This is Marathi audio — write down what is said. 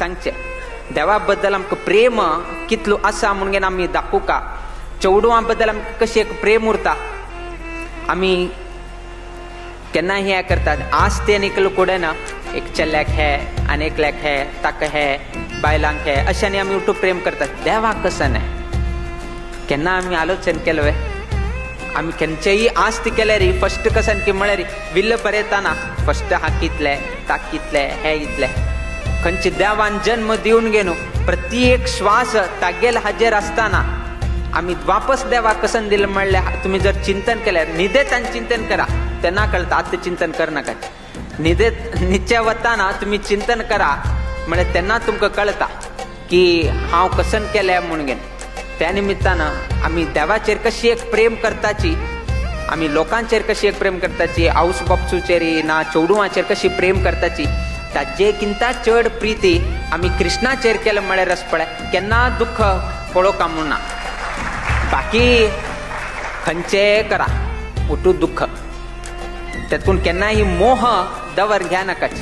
सांगचे देवा बद्दल आमकां प्रेम कितलो आसा म्हणून आमी दाखोवका चेडवां बद्दल आमकां कशी एक प्रेम उरता आमी केन्ना हे करतात आज ते निकल कोडेना एक चेल्ल्याक हे आनी एकल्याक हे ताका हे बायलांक हे अशांनी आमी उठून प्रेम करतात देवाक कसं नाही केन्ना आमी आलोचन केलो आमी खंयचेय आस्त केले री फस्ट कसन की म्हळ्यार विल्ल बरयताना फस्ट हाक इतले ताक इतले हे इतले खंयचे देवान जन्म दिवन गेलो प्रत्येक श्वास तागेल हाजेर आसतना आमी वापस देवाक कसन दिलें म्हणल्यार तुमी जर चिंतन केल्यार न्हिदेतान चिंतन करा तेन्ना कळटा आतां चिंतन करनाका न्हिदचे वताना तुमी चिंतन करा म्हळ्यार तेन्ना तुमकां कळटा की हांव कसन केलें म्हणून त्या निमित्तान आमी देवाचेर कशी एक प्रेम करताची आमी लोकांचेर कशी एक प्रेम करताची आवस बापसूचेर ना चेडवांचेर कशी प्रेम करताची ताजे किंता चड प्रिती आमी कृष्णाचेर केलें म्हळ्यार आस पळय केन्ना दुख्ख पळोवका म्हणना बाकी खंयचे करा उठू दुख्ख तेतून केन्नाय मोह दवर घ्या नाकाच